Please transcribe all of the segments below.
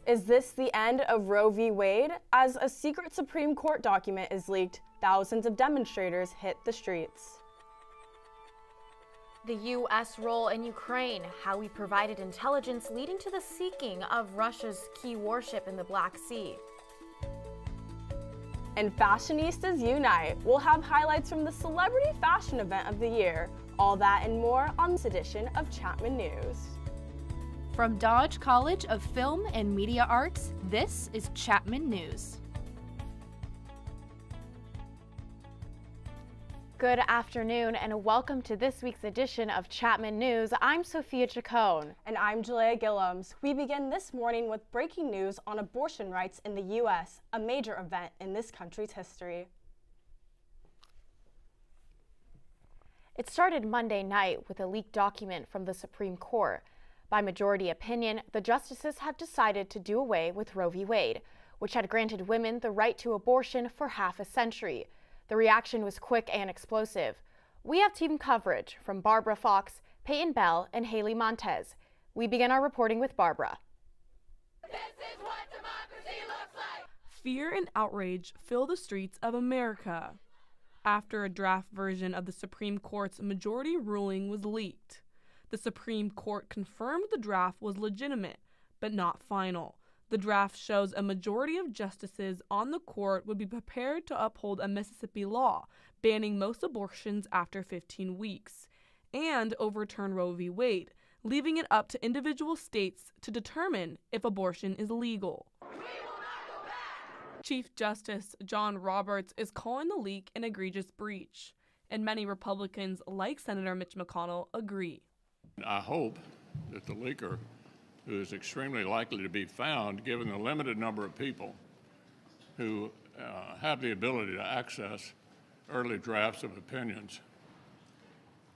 Is this the end of Roe v. Wade? As a secret Supreme Court document is leaked, thousands of demonstrators hit the streets. The U.S. role in Ukraine, how we provided intelligence leading to the sinking of Russia's key warship in the Black Sea. And Fashionistas Unite. We'll have highlights from the celebrity fashion event of the year. All that and more on this edition of Chapman News. From Dodge College of Film and Media Arts, this is Chapman News. Good afternoon and welcome to this week's edition of Chapman News. I'm Sophia Chacon. And I'm Julia Gillums. We begin this morning with breaking news on abortion rights in the U.S., a major event in this country's history. It started Monday night with a leaked document from the Supreme Court. By majority opinion, the justices have decided to do away with Roe v. Wade, which had granted women the right to abortion for half a century. The reaction was quick and explosive. We have team coverage from Barbara Fox, Peyton Bell, and Haley Montez. We begin our reporting with Barbara. This is what democracy looks like. Fear and outrage fill the streets of America after a draft version of the Supreme Court's majority ruling was leaked. The Supreme Court confirmed the draft was legitimate, but not final. The draft shows a majority of justices on the court would be prepared to uphold a Mississippi law banning most abortions after 15 weeks and overturn Roe v. Wade, leaving it up to individual states to determine if abortion is legal. Chief Justice John Roberts is calling the leak an egregious breach, and many Republicans, like Senator Mitch McConnell, agree. I hope that the leaker, who is extremely likely to be found given the limited number of people who have the ability to access early drafts of opinions,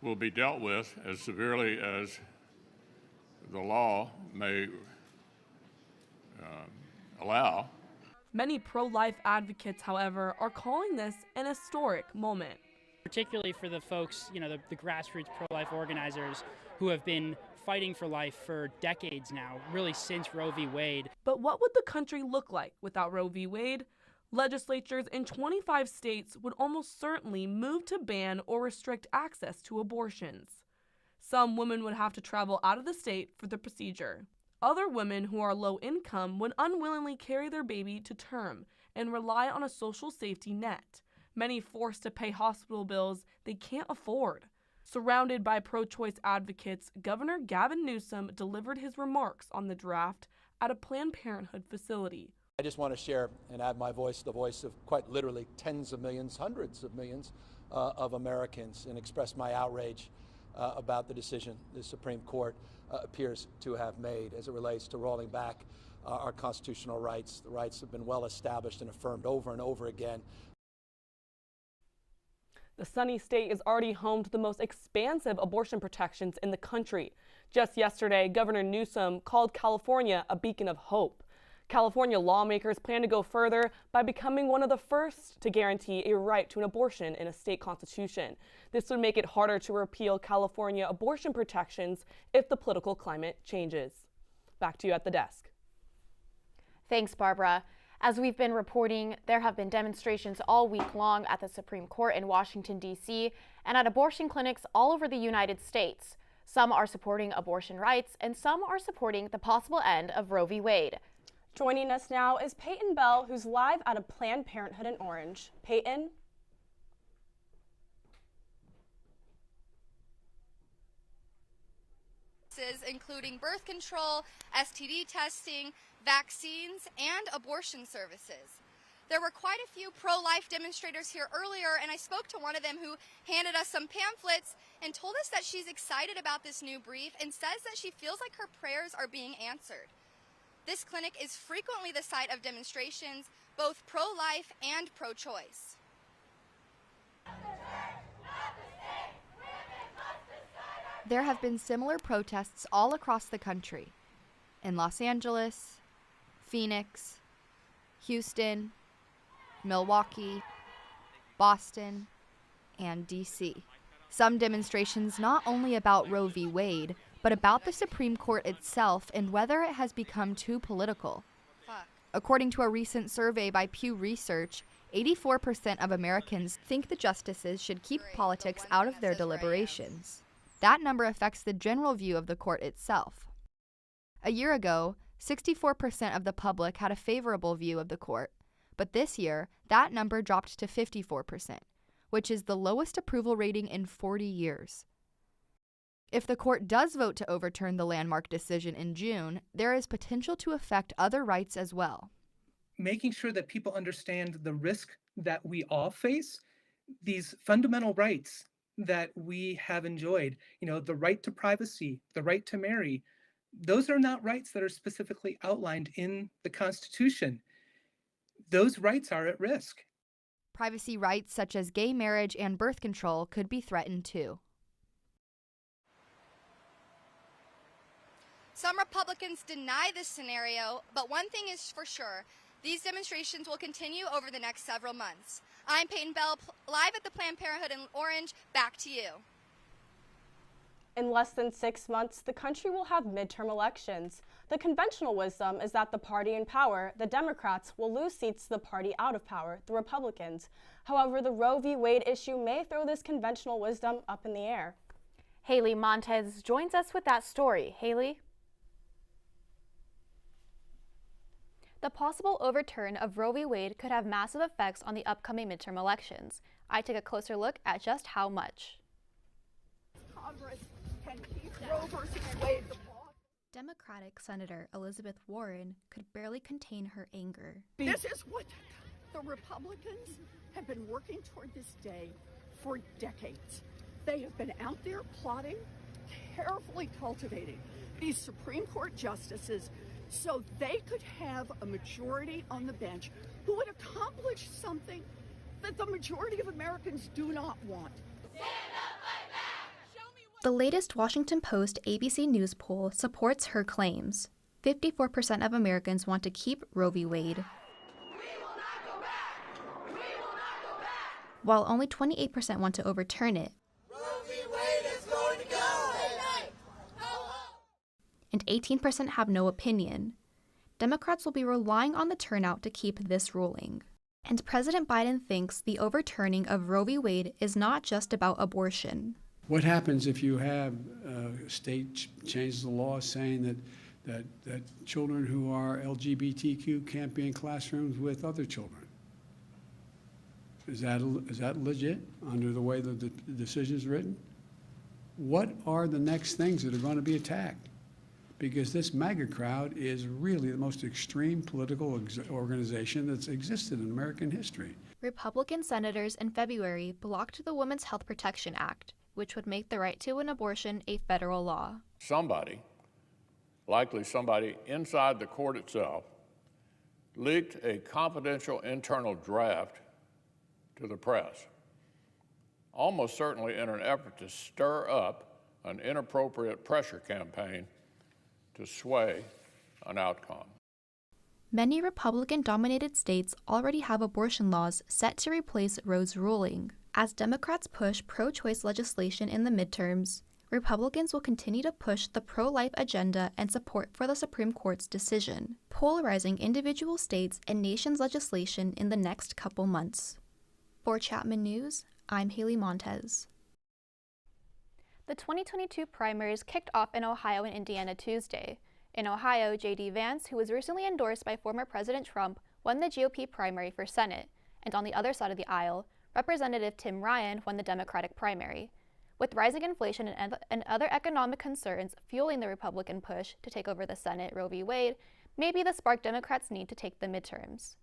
will be dealt with as severely as the law may allow. Many pro-life advocates, however, are calling this an historic moment. Particularly for the folks, the grassroots pro-life organizers who have been fighting for life for decades now, really since Roe v. Wade. But what would the country look like without Roe v. Wade? Legislatures in 25 states would almost certainly move to ban or restrict access to abortions. Some women would have to travel out of the state for the procedure. Other women who are low income would unwillingly carry their baby to term and rely on a social safety net, many forced to pay hospital bills they can't afford. Surrounded by pro-choice advocates, Governor Gavin Newsom delivered his remarks on the draft at a Planned Parenthood facility. I just want to share and add my voice to the voice of quite literally tens of millions, hundreds of millions of Americans, and express my outrage about the decision the Supreme Court appears to have made as it relates to rolling back our constitutional rights. The rights have been well established and affirmed over and over again. The sunny state is already home to the most expansive abortion protections in the country. Just yesterday, Governor Newsom called California a beacon of hope. California lawmakers plan to go further by becoming one of the first to guarantee a right to an abortion in a state constitution. This would make it harder to repeal California abortion protections if the political climate changes. Back to you at the desk. Thanks, Barbara. As we've been reporting, there have been demonstrations all week long at the Supreme Court in Washington, D.C., and at abortion clinics all over the United States. Some are supporting abortion rights, and some are supporting the possible end of Roe v. Wade. Joining us now is Peyton Bell, who's live at a Planned Parenthood in Orange. Peyton? Including birth control, STD testing, vaccines, and abortion services. There were quite a few pro-life demonstrators here earlier, and I spoke to one of them who handed us some pamphlets and told us that she's excited about this new brief and says that she feels like her prayers are being answered. This clinic is frequently the site of demonstrations, both pro-life and pro-choice. There have been similar protests all across the country. In Los Angeles, Phoenix, Houston, Milwaukee, Boston, and D.C. Some demonstrations not only about Roe v. Wade, but about the Supreme Court itself and whether it has become too political. According to a recent survey by Pew Research, 84% of Americans think the justices should keep politics out of their deliberations. That number affects the general view of the court itself. A year ago, 64% of the public had a favorable view of the court, but this year, that number dropped to 54%, which is the lowest approval rating in 40 years. If the court does vote to overturn the landmark decision in June, there is potential to affect other rights as well. Making sure that people understand the risk that we all face, these fundamental rights that we have enjoyed, the right to privacy, the right to marry, those are not rights that are specifically outlined in the Constitution. Those rights are at risk. Privacy rights such as gay marriage and birth control could be threatened too. Some Republicans deny this scenario, but one thing is for sure, these demonstrations will continue over the next several months. I'm Peyton Bell, live at the Planned Parenthood in Orange. Back to you. In less than 6 months, the country will have midterm elections. The conventional wisdom is that the party in power, the Democrats, will lose seats to the party out of power, the Republicans. However, the Roe v. Wade issue may throw this conventional wisdom up in the air. Haley Montez joins us with that story. Haley? The possible overturn of Roe v. Wade could have massive effects on the upcoming midterm elections. I take a closer look at just how much. Congress can keep Roe versus Wade the law. Democratic Senator Elizabeth Warren could barely contain her anger. This is what the Republicans have been working toward this day for decades. They have been out there plotting, carefully cultivating these Supreme Court justices so they could have a majority on the bench who would accomplish something that the majority of Americans do not want. The latest Washington Post ABC News poll supports her claims. 54% of Americans want to keep Roe v. Wade, while only 28% want to overturn it. Roe v. Wade is going to go! And 18% have no opinion. Democrats will be relying on the turnout to keep this ruling. And President Biden thinks the overturning of Roe v. Wade is not just about abortion. What happens if you have a state changes the law saying that children who are LGBTQ can't be in classrooms with other children? Is that legit under the way the decision is written? What are the next things that are going to be attacked? Because this MAGA crowd is really the most extreme political organization that's existed in American history. Republican senators in February blocked the Women's Health Protection Act, which would make the right to an abortion a federal law. Somebody, likely somebody inside the court itself, leaked a confidential internal draft to the press, almost certainly in an effort to stir up an inappropriate pressure campaign to sway an outcome. Many Republican-dominated states already have abortion laws set to replace Roe's ruling. As Democrats push pro-choice legislation in the midterms, Republicans will continue to push the pro-life agenda and support for the Supreme Court's decision, polarizing individual states and nations' legislation in the next couple months. For Chapman News, I'm Haley Montez. The 2022 primaries kicked off in Ohio and Indiana Tuesday. In Ohio, J.D. Vance, who was recently endorsed by former President Trump, won the GOP primary for Senate. And on the other side of the aisle, Representative Tim Ryan won the Democratic primary. With rising inflation and other economic concerns fueling the Republican push to take over the Senate, Roe v. Wade may be the spark Democrats need to take the midterms.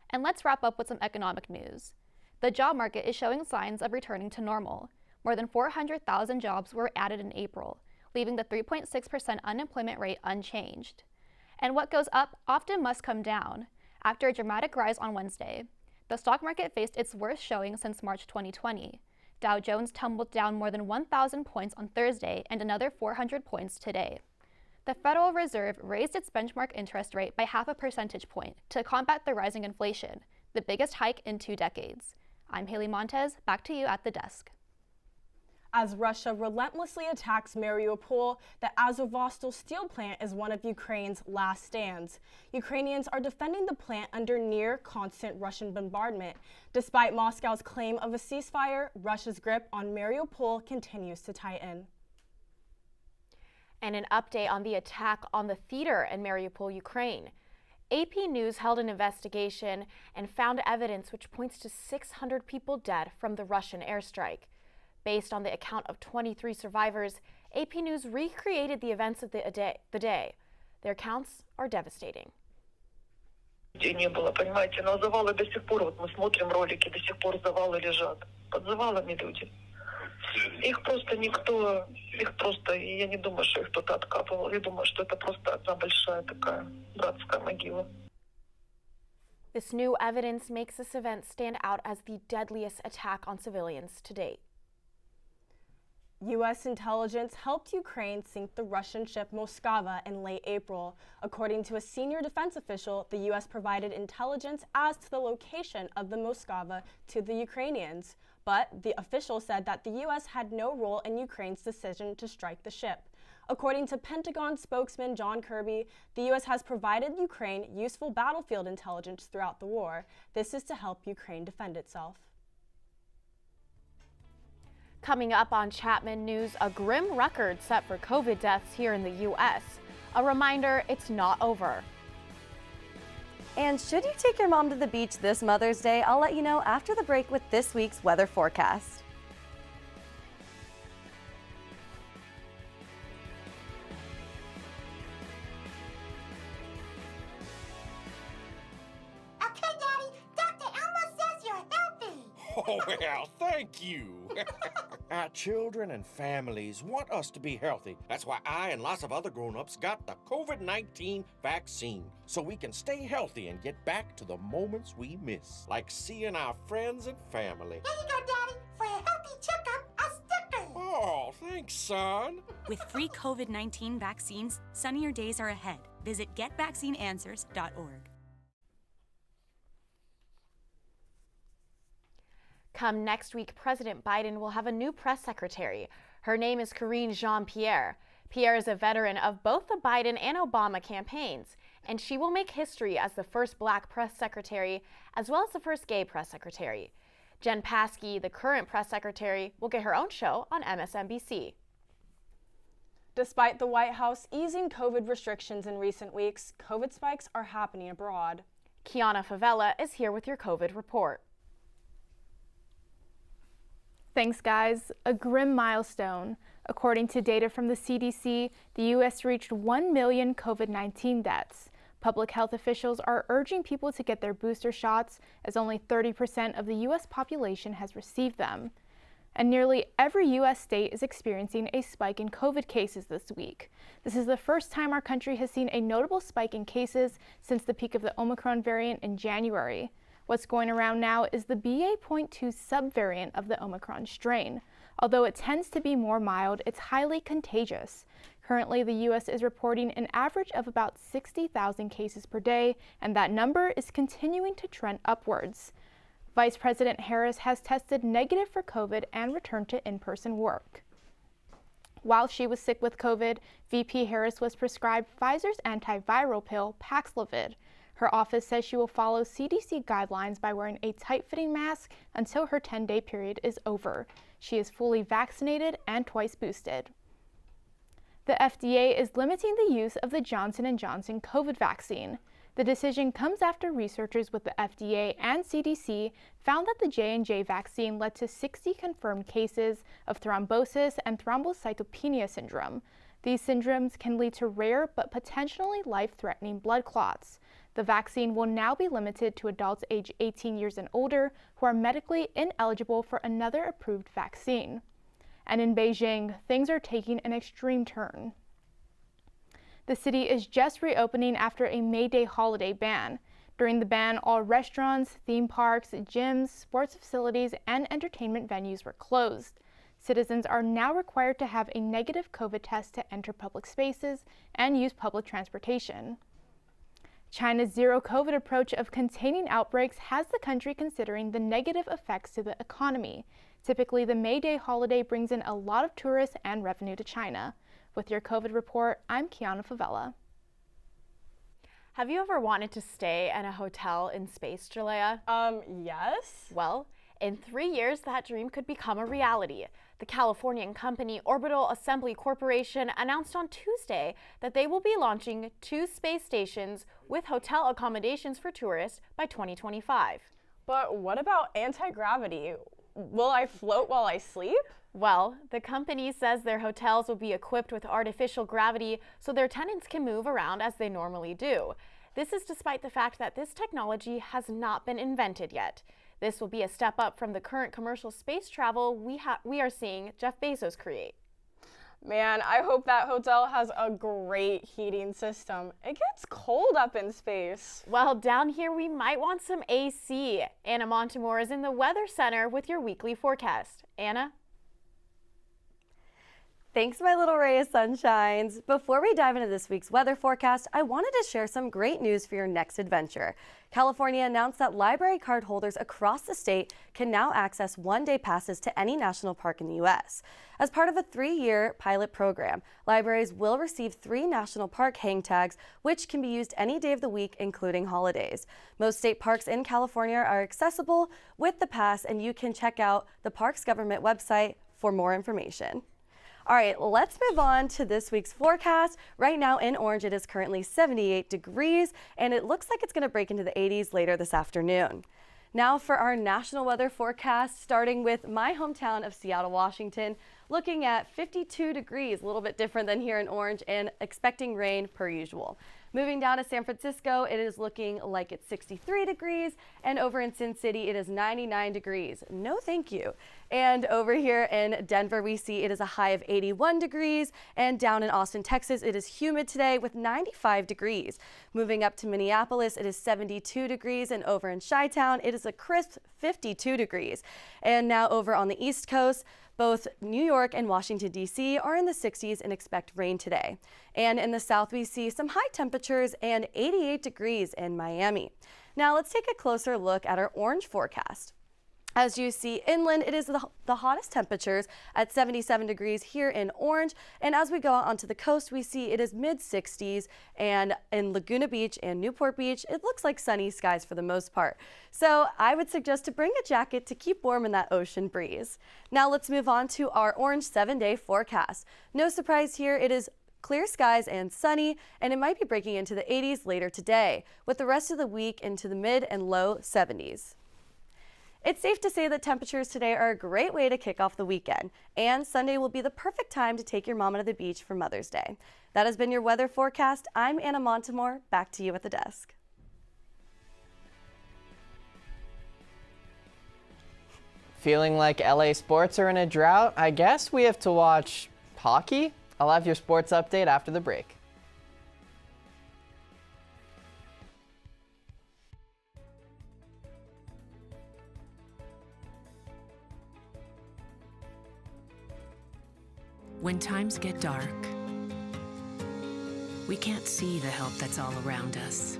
And let's wrap up with some economic news. The job market is showing signs of returning to normal. More than 400,000 jobs were added in April, leaving the 3.6% unemployment rate unchanged. And what goes up often must come down. After a dramatic rise on Wednesday, the stock market faced its worst showing since March 2020. Dow Jones tumbled down more than 1,000 points on Thursday and another 400 points today. The Federal Reserve raised its benchmark interest rate by 0.5 percentage point to combat the rising inflation, the biggest hike in 2 decades. I'm Haley Montez, back to you at the desk. As Russia relentlessly attacks Mariupol, the Azovstal steel plant is one of Ukraine's last stands. Ukrainians are defending the plant under near constant Russian bombardment. Despite Moscow's claim of a ceasefire, Russia's grip on Mariupol continues to tighten. And an update on the attack on the theater in Mariupol, Ukraine. AP News held an investigation and found evidence which points to 600 people dead from the Russian airstrike. Based on the account of 23 survivors, AP News recreated the events of the day. Their accounts are devastating. Не было, понимаете, но завалы до сих пор, вот мы смотрим ролики, до сих пор завалы лежат. Под завалами люди. Их просто никто, я не думаю, что их кто-то откапывал. Я думаю, что это просто одна большая такая братская могила. This new evidence makes this event stand out as the deadliest attack on civilians to date. U.S. intelligence helped Ukraine sink the Russian ship Moskva in late April. According to a senior defense official, the U.S. provided intelligence as to the location of the Moskva to the Ukrainians. But the official said that the U.S. had no role in Ukraine's decision to strike the ship. According to Pentagon spokesman John Kirby, the U.S. has provided Ukraine useful battlefield intelligence throughout the war. This is to help Ukraine defend itself. Coming up on Chapman News, a grim record set for COVID deaths here in the U.S. A reminder, it's not over. And should you take your mom to the beach this Mother's Day? I'll let you know after the break with this week's weather forecast. Okay, Daddy, Dr. Elmo says you're healthy. Oh, well, thank you. Our children and families want us to be healthy. That's why I and lots of other grown-ups got the COVID-19 vaccine, so we can stay healthy and get back to the moments we miss, like seeing our friends and family. Here you go, Daddy. For a healthy checkup, a sticker. Oh, thanks, son. With free COVID-19 vaccines, sunnier days are ahead. Visit getvaccineanswers.org. Come next week, President Biden will have a new press secretary. Her name is Karine Jean-Pierre. Pierre is a veteran of both the Biden and Obama campaigns, and she will make history as the first black press secretary, as well as the first gay press secretary. Jen Psaki, the current press secretary, will get her own show on MSNBC. Despite the White House easing COVID restrictions in recent weeks, COVID spikes are happening abroad. Kiana Favela is here with your COVID report. Thanks, guys. A grim milestone. According to data from the CDC, the U.S. reached 1 million COVID-19 deaths. Public health officials are urging people to get their booster shots, as only 30% of the U.S. population has received them. And nearly every U.S. state is experiencing a spike in COVID cases this week. This is the first time our country has seen a notable spike in cases since the peak of the Omicron variant in January. What's going around now is the BA.2 subvariant of the Omicron strain. Although it tends to be more mild, it's highly contagious. Currently, the U.S. is reporting an average of about 60,000 cases per day, and that number is continuing to trend upwards. Vice President Harris has tested negative for COVID and returned to in-person work. While she was sick with COVID, VP Harris was prescribed Pfizer's antiviral pill, Paxlovid. Her office says she will follow CDC guidelines by wearing a tight-fitting mask until her 10-day period is over. She is fully vaccinated and twice boosted. The FDA is limiting the use of the Johnson & Johnson COVID vaccine. The decision comes after researchers with the FDA and CDC found that the J&J vaccine led to 60 confirmed cases of thrombosis and thrombocytopenia syndrome. These syndromes can lead to rare but potentially life-threatening blood clots. The vaccine will now be limited to adults age 18 years and older who are medically ineligible for another approved vaccine. And in Beijing, things are taking an extreme turn. The city is just reopening after a May Day holiday ban. During the ban, all restaurants, theme parks, gyms, sports facilities, and entertainment venues were closed. Citizens are now required to have a negative COVID test to enter public spaces and use public transportation. China's zero-COVID approach of containing outbreaks has the country considering the negative effects to the economy. Typically, the May Day holiday brings in a lot of tourists and revenue to China. With your COVID report, I'm Kiana Favela. Have you ever wanted to stay in a hotel in space, Jalea? Yes. Well, in 3 years, that dream could become a reality. The Californian company Orbital Assembly Corporation announced on Tuesday that they will be launching 2 space stations with hotel accommodations for tourists by 2025. But what about anti-gravity? Will I float while I sleep? Well, the company says their hotels will be equipped with artificial gravity so their tenants can move around as they normally do. This is despite the fact that this technology has not been invented yet. This will be a step up from the current commercial space travel we are seeing Jeff Bezos create. Man, I hope that hotel has a great heating system. It gets cold up in space. Well, down here we might want some AC. Anna Montemore is in the Weather Center with your weekly forecast. Anna? Thanks, my little ray of sunshines. Before we dive into this week's weather forecast, I wanted to share some great news for your next adventure. California announced that library card holders across the state can now access one-day passes to any national park in the U.S. As part of a 3-year pilot program, libraries will receive 3 national park hang tags, which can be used any day of the week, including holidays. Most state parks in California are accessible with the pass, and you can check out the park's government website for more information. All right, let's move on to this week's forecast. Right now in Orange, it is currently 78 degrees, and it looks like it's going to break into the 80s later this afternoon. Now for our national weather forecast, starting with my hometown of Seattle, Washington, looking at 52 degrees, a little bit different than here in Orange, and expecting rain per usual. Moving down to San Francisco, it is looking like it's 63 degrees, and over in Sin City, it is 99 degrees. No thank you. And over here in Denver, we see it is a high of 81 degrees, and down in Austin, Texas, it is humid today with 95 degrees. Moving up to Minneapolis, it is 72 degrees, and over in Chi-Town, it is a crisp 52 degrees. And now over on the East Coast, both New York and Washington, D.C. are in the 60s and expect rain today. And in the south, we see some high temperatures and 88 degrees in Miami. Now let's take a closer look at our orange forecast. As you see inland, it is the hottest temperatures at 77 degrees here in Orange. And as we go out onto the coast, we see it is mid-60s. And in Laguna Beach and Newport Beach, it looks like sunny skies for the most part. So I would suggest to bring a jacket to keep warm in that ocean breeze. Now let's move on to our Orange 7-day forecast. No surprise here, it is clear skies and sunny, and it might be breaking into the 80s later today, with the rest of the week into the mid and low 70s. It's safe to say that temperatures today are a great way to kick off the weekend, and Sunday will be the perfect time to take your mom to the beach for Mother's Day. That has been your weather forecast. I'm Anna Montemore. Back to you at the desk. Feeling like LA sports are in a drought? I guess we have to watch hockey? I'll have your sports update after the break. When times get dark, we can't see the help that's all around us.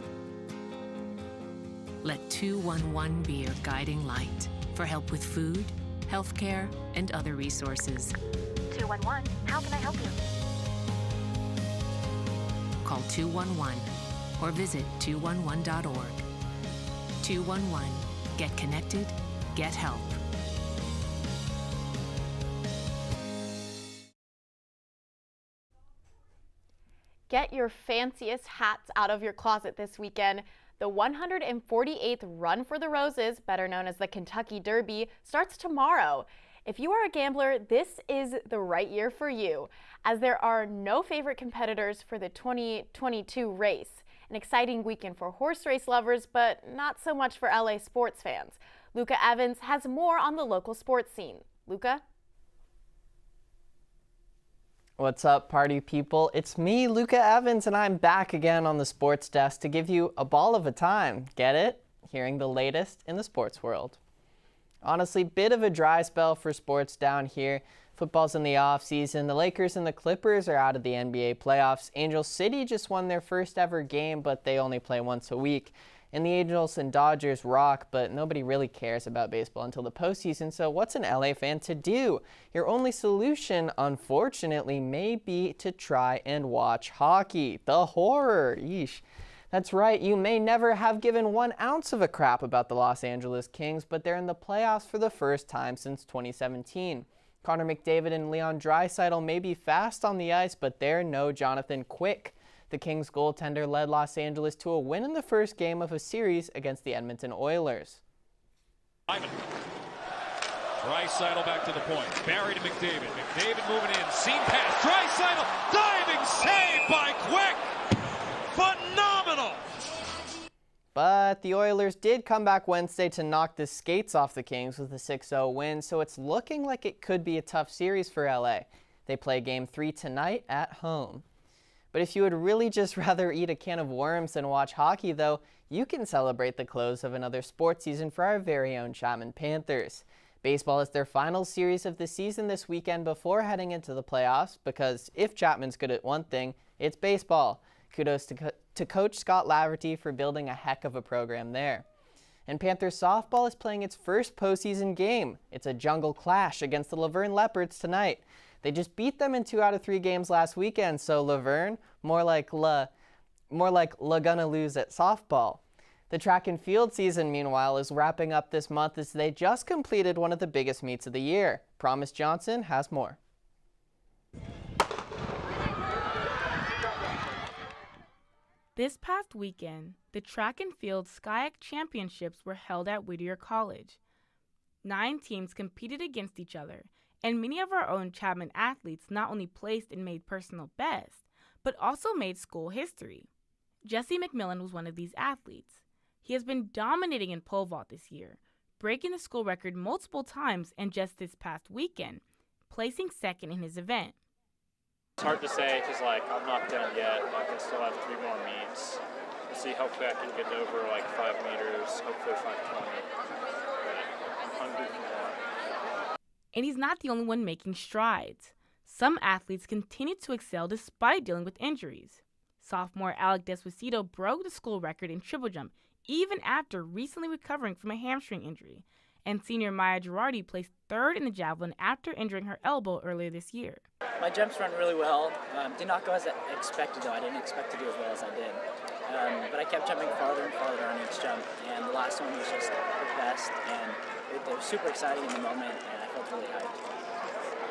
Let 211 be your guiding light for help with food, healthcare, and other resources. 211, how can I help you? Call 211 or visit 211.org. 211, get connected, get help. Get your fanciest hats out of your closet this weekend. The 148th Run for the Roses, better known as the Kentucky Derby, starts tomorrow. If you are a gambler, this is the right year for you, as there are no favorite competitors for the 2022 race. An exciting weekend for horse race lovers, but not so much for LA sports fans. Luca Evans has more on the local sports scene. Luca? What's up, party people? It's me, Luca Evans, and I'm back again on the sports desk to give you a ball of a time. Get it? Hearing the latest in the sports world. Honestly, bit of a dry spell for sports down here. Football's in the off-season. The Lakers and the Clippers are out of the NBA playoffs. Angel City just won their first ever game, but they only play once a week. And the Angels and Dodgers rock, but nobody really cares about baseball until the postseason, so what's an LA fan to do? Your only solution, unfortunately, may be to try and watch hockey. The horror, yeesh. That's right, you may never have given 1 ounce of a crap about the Los Angeles Kings, but they're in the playoffs for the first time since 2017. Connor McDavid and Leon Draisaitl may be fast on the ice, but they're no Jonathan Quick. The Kings goaltender led Los Angeles to a win in the first game of a series against the Edmonton Oilers. Draisaitl back to the point. Barry to McDavid. McDavid moving in. Seam pass. Draisaitl. Diving save by Quick. Phenomenal. But the Oilers did come back Wednesday to knock the skates off the Kings with a 6-0 win, so it's looking like it could be a tough series for LA. They play Game 3 tonight at home. But if you would really just rather eat a can of worms than watch hockey, though, you can celebrate the close of another sports season for our very own Chapman Panthers. Baseball is their final series of the season this weekend before heading into the playoffs, because if Chapman's good at one thing, it's baseball. Kudos to Coach Scott Laverty for building a heck of a program there. And Panthers softball is playing its first postseason game. It's a jungle clash against the Laverne Leopards tonight. They just beat them in 2 out of 3 games last weekend, so Laverne, more like La gonna lose at softball. The track and field season, meanwhile, is wrapping up this month as they just completed one of the biggest meets of the year. Promise Johnson has more. This past weekend, the track and field Skyac Championships were held at Whittier College. 9 teams competed against each other, and many of our own Chapman athletes not only placed and made personal best, but also made school history. Jesse McMillan was one of these athletes. He has been dominating in pole vault this year, breaking the school record multiple times, and just this past weekend, placing second in his event. It's hard to say because, I'm not done yet. I can still have 3 more meets. We'll see. Hopefully I can get over, 5 meters, hopefully 520. But I'm hungry for more. And he's not the only one making strides. Some athletes continue to excel despite dealing with injuries. Sophomore Alec Desposito broke the school record in triple jump even after recently recovering from a hamstring injury. And senior Maya Girardi placed 3rd in the javelin after injuring her elbow earlier this year. My jumps run really well. Did not go as expected, though. I didn't expect to do as well as I did. But I kept jumping farther and farther on each jump, and the last one was just the best, and it was super exciting in the moment, and I felt really hyped.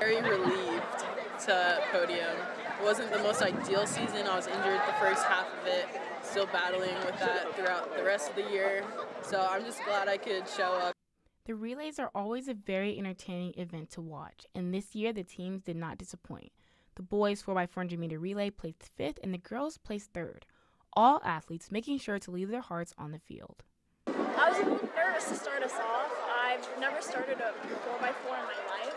Very relieved to podium. It wasn't the most ideal season. I was injured the first half of it, still battling with that throughout the rest of the year. So I'm just glad I could show up. The relays are always a very entertaining event to watch, and this year the teams did not disappoint. The boys 4x400 meter relay placed 5th and the girls placed 3rd. All athletes making sure to leave their hearts on the field. I was a little nervous to start us off. I've never started a 4x4 in my life,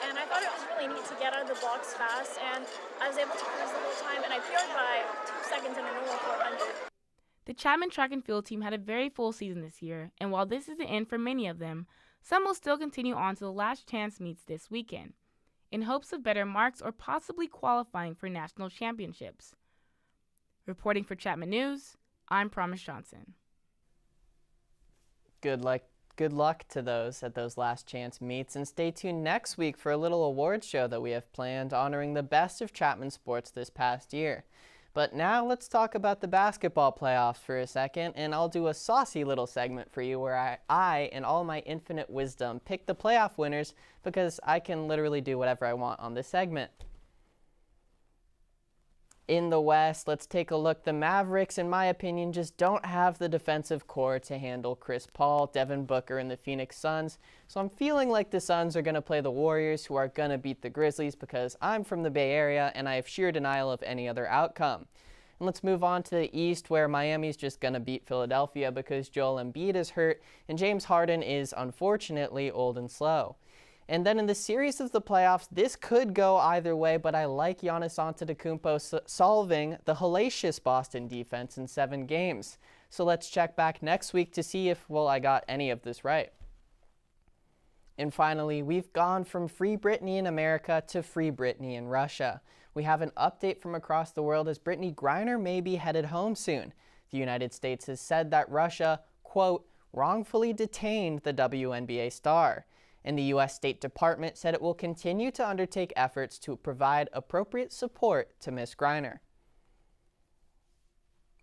and I thought it was really neat to get out of the blocks fast, and I was able to cruise the whole time, and I PR'd by 2 seconds in a normal 400. The Chapman track and field team had a very full season this year, and while this is the end for many of them, some will still continue on to the last chance meets this weekend, in hopes of better marks or possibly qualifying for national championships. Reporting for Chapman News, I'm Promise Johnson. Good luck to those at those last chance meets, and stay tuned next week for a little awards show that we have planned honoring the best of Chapman sports this past year. But now let's talk about the basketball playoffs for a second, and I'll do a saucy little segment for you where I in all my infinite wisdom, pick the playoff winners because I can literally do whatever I want on this segment. In the West, let's take a look. The Mavericks, in my opinion, just don't have the defensive core to handle Chris Paul, Devin Booker, and the Phoenix Suns. So I'm feeling like the Suns are going to play the Warriors, who are going to beat the Grizzlies because I'm from the Bay Area and I have sheer denial of any other outcome. And let's move on to the East, where Miami's just going to beat Philadelphia because Joel Embiid is hurt and James Harden is unfortunately old and slow. And then in the series of the playoffs, this could go either way, but I like Giannis Antetokounmpo solving the hellacious Boston defense in 7 games. So let's check back next week to see if, I got any of this right. And finally, we've gone from Free Britney in America to Free Britney in Russia. We have an update from across the world as Britney Griner may be headed home soon. The United States has said that Russia, quote, wrongfully detained the WNBA star. And the U.S. State Department said it will continue to undertake efforts to provide appropriate support to Ms. Griner.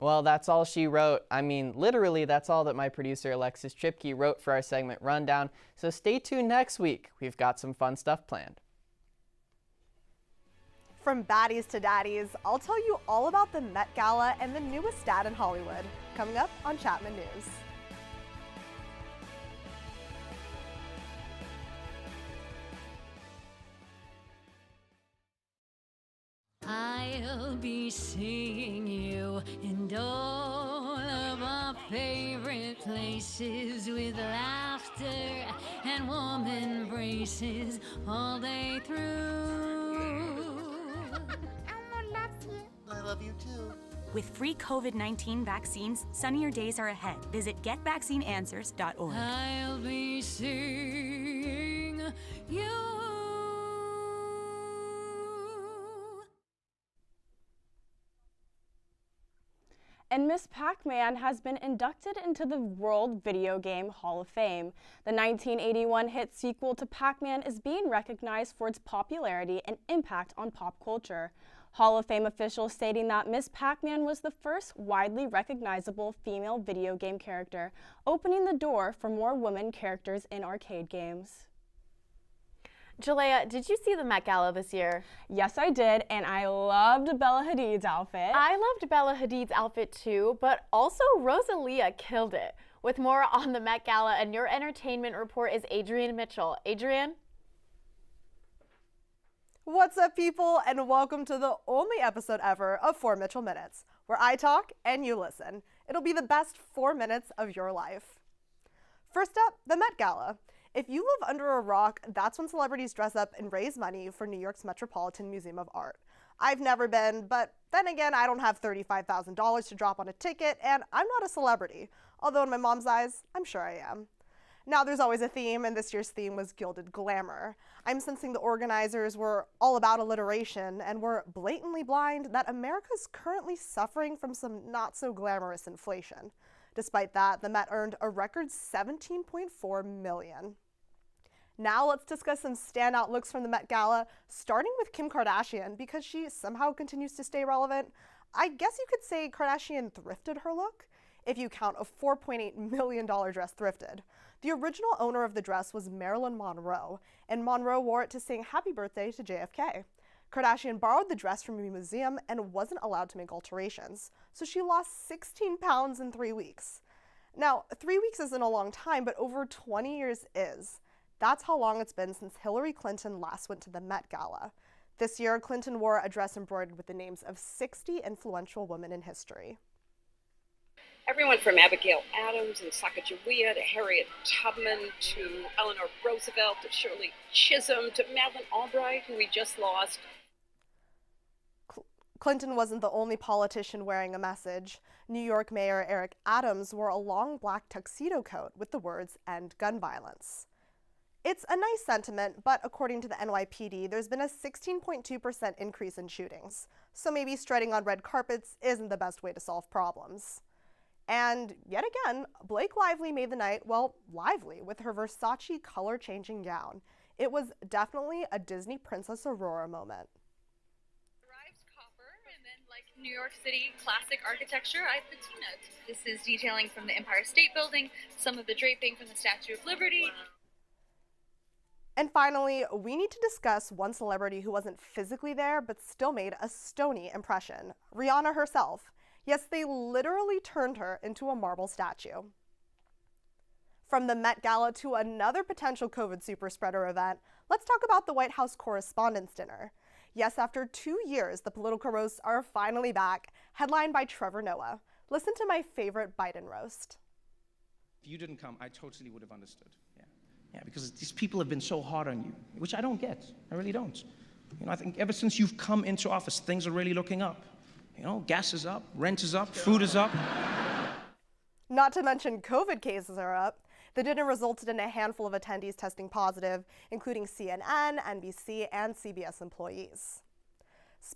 Well, that's all she wrote. I mean, literally, that's all that my producer Alexis Tripke wrote for our segment Rundown. So stay tuned next week. We've got some fun stuff planned. From baddies to daddies, I'll tell you all about the Met Gala and the newest dad in Hollywood, coming up on Chapman News. I'll be seeing you in all of our favorite places with laughter and warm embraces all day through. Elmo loves you. I love you too. With free COVID-19 vaccines, sunnier days are ahead. Visit getvaccinanswers.org. I'll be seeing you. And Miss Pac-Man has been inducted into the World Video Game Hall of Fame. The 1981 hit sequel to Pac-Man is being recognized for its popularity and impact on pop culture. Hall of Fame officials stating that Miss Pac-Man was the first widely recognizable female video game character, opening the door for more women characters in arcade games. Jalea, did you see the Met Gala this year? Yes, I did, and I loved Bella Hadid's outfit. I loved Bella Hadid's outfit too, but also Rosalia killed it. With more on the Met Gala and your entertainment report is Adrienne Mitchell. Adrienne? What's up, people, and welcome to the only episode ever of 4 Mitchell Minutes, where I talk and you listen. It'll be the best 4 minutes of your life. First up, the Met Gala. If you live under a rock, that's when celebrities dress up and raise money for New York's Metropolitan Museum of Art. I've never been, but then again, I don't have $35,000 to drop on a ticket, and I'm not a celebrity, although in my mom's eyes, I'm sure I am. Now, there's always a theme, and this year's theme was gilded glamour. I'm sensing the organizers were all about alliteration and were blatantly blind that America's currently suffering from some not-so-glamorous inflation. Despite that, the Met earned a record $17.4 million. Now let's discuss some standout looks from the Met Gala, starting with Kim Kardashian, because she somehow continues to stay relevant. I guess you could say Kardashian thrifted her look, if you count a $4.8 million dress thrifted. The original owner of the dress was Marilyn Monroe, and Monroe wore it to sing Happy Birthday to JFK. Kardashian borrowed the dress from a museum and wasn't allowed to make alterations, so she lost 16 pounds in 3 weeks. Now, 3 weeks isn't a long time, but over 20 years is. That's how long it's been since Hillary Clinton last went to the Met Gala. This year, Clinton wore a dress embroidered with the names of 60 influential women in history. Everyone from Abigail Adams and Sacagawea to Harriet Tubman to Eleanor Roosevelt to Shirley Chisholm to Madeleine Albright, who we just lost. Clinton wasn't the only politician wearing a message. New York Mayor Eric Adams wore a long black tuxedo coat with the words "End gun violence." It's a nice sentiment, but according to the NYPD, there's been a 16.2% increase in shootings. So maybe strutting on red carpets isn't the best way to solve problems. And yet again, Blake Lively made the night, well, lively with her Versace color-changing gown. It was definitely a Disney Princess Aurora moment. Like New York City classic architecture, I have patina. This is detailing from the Empire State Building, some of the draping from the Statue of Liberty. And finally, we need to discuss one celebrity who wasn't physically there but still made a stony impression. Rihanna herself. Yes, they literally turned her into a marble statue. From the Met Gala to another potential COVID super spreader event, let's talk about the White House Correspondents' Dinner. Yes, after 2 years, the political roasts are finally back, headlined by Trevor Noah. Listen to my favorite Biden roast. If you didn't come, I totally would have understood. Yeah, because these people have been so hard on you, which I don't get. I really don't. You know, I think ever since you've come into office, things are really looking up. You know, gas is up, rent is up, food is up. Not to mention COVID cases are up. The dinner resulted in a handful of attendees testing positive, including CNN, NBC, and CBS employees.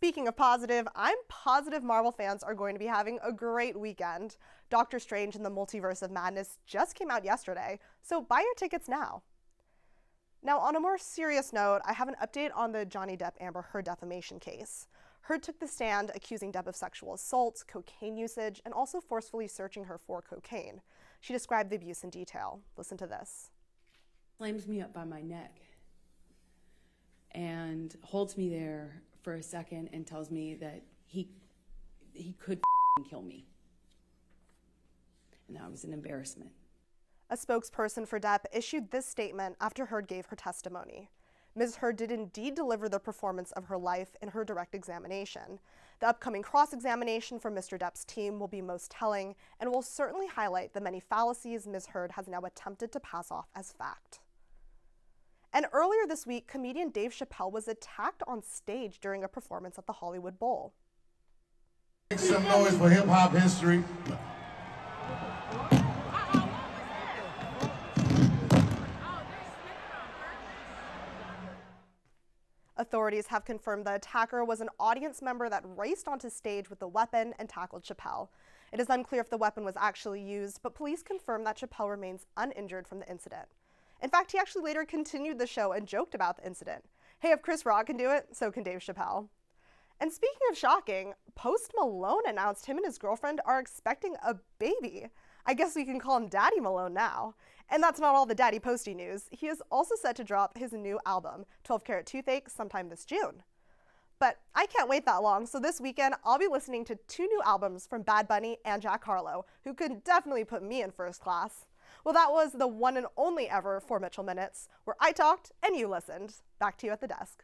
speaking of positive, I'm positive Marvel fans are going to be having a great weekend. Doctor Strange and the Multiverse of Madness just came out yesterday, so buy your tickets now. Now, on a more serious note, I have an update on the Johnny Depp-Amber Heard defamation case. Heard took the stand accusing Depp of sexual assault, cocaine usage, and also forcefully searching her for cocaine. She described the abuse in detail. Listen to this. Slams me up by my neck and holds me there for a second and tells me that he could kill me. And that was an embarrassment. A spokesperson for Depp issued this statement after Heard gave her testimony. Ms. Heard did indeed deliver the performance of her life in her direct examination. The upcoming cross-examination from Mr. Depp's team will be most telling and will certainly highlight the many fallacies Ms. Heard has now attempted to pass off as fact. And earlier this week, comedian Dave Chappelle was attacked on stage during a performance at the Hollywood Bowl. Make some noise for hip-hop history. Authorities have confirmed the attacker was an audience member that raced onto stage with a weapon and tackled Chappelle. It is unclear if the weapon was actually used, but police confirm that Chappelle remains uninjured from the incident. In fact, he actually later continued the show and joked about the incident. Hey, if Chris Rock can do it, so can Dave Chappelle. And speaking of shocking, Post Malone announced him and his girlfriend are expecting a baby. I guess we can call him Daddy Malone now. And that's not all the Daddy Posty news. He is also set to drop his new album, 12 Karat Toothache, sometime this June. But I can't wait that long, so this weekend I'll be listening to 2 new albums from Bad Bunny and Jack Harlow, who could definitely put me in first class. Well, that was the one and only ever 4 Mitchell Minutes, where I talked and you listened. Back to you at the desk.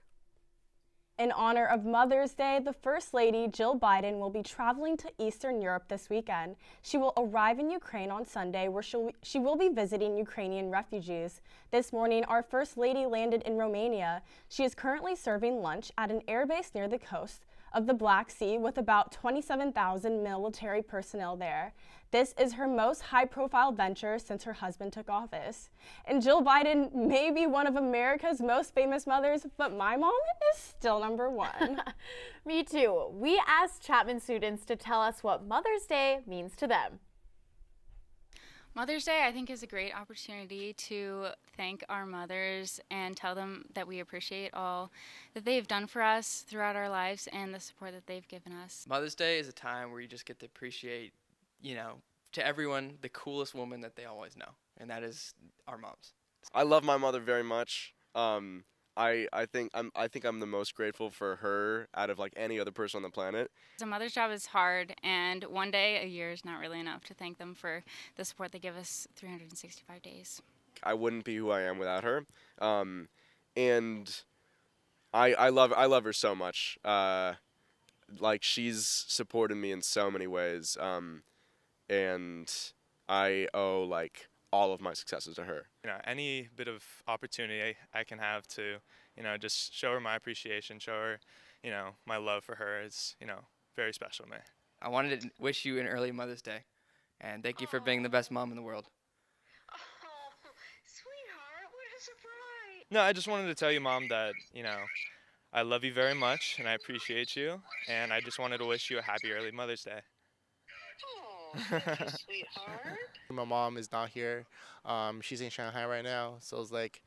In honor of Mother's Day, the First Lady, Jill Biden, will be traveling to Eastern Europe this weekend. She will arrive in Ukraine on Sunday, where she will be visiting Ukrainian refugees. This morning, our First Lady landed in Romania. She is currently serving lunch at an airbase near the coast of the Black Sea with about 27,000 military personnel there. This is her most high-profile venture since her husband took office. And Jill Biden may be one of America's most famous mothers, but my mom is still number 1. Me too. We asked Chapman students to tell us what Mother's Day means to them. Mother's Day, I think, is a great opportunity to thank our mothers and tell them that we appreciate all that they've done for us throughout our lives and the support that they've given us. Mother's Day is a time where you just get to appreciate, you know, to everyone, the coolest woman that they always know, and that is our moms. I love my mother very much. I think I'm the most grateful for her out of like any other person on the planet. A mother's job is hard, and one day a year is not really enough to thank them for the support they give us 365 days. I wouldn't be who I am without her, and I love her so much. Like, she's supported me in so many ways, and I owe like all of my successes to her. You know, any bit of opportunity I can have to, you know, just show her my appreciation, show her, you know, my love for her is, you know, very special to me. I wanted to wish you an early Mother's Day, and thank you for being the best mom in the world. No, I just wanted to tell you, Mom, that, you know, I love you very much and I appreciate you, and I just wanted to wish you a happy early Mother's Day. Oh, thank you, sweetheart. My mom is not here. She's in Shanghai right now, so it's like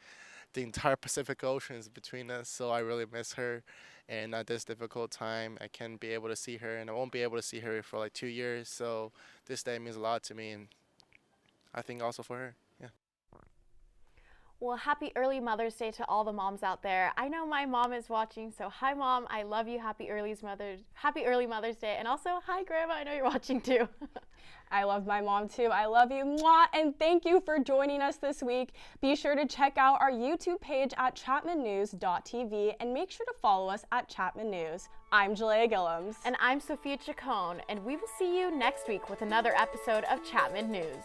the entire Pacific Ocean is between us, so I really miss her. And at this difficult time, I can't be able to see her, and I won't be able to see her for like 2 years, so this day means a lot to me, and I think also for her. Yeah. Well, happy early Mother's Day to all the moms out there. I know my mom is watching, so hi Mom, I love you. Happy early Mother's Day. And also, hi Grandma, I know you're watching too. I love my mom too. I love you. Mwah! And thank you for joining us this week. Be sure to check out our YouTube page at chapmannews.tv and make sure to follow us at Chapman News. I'm Jalea Gillums. And I'm Sophia Chacon, and we will see you next week with another episode of Chapman News.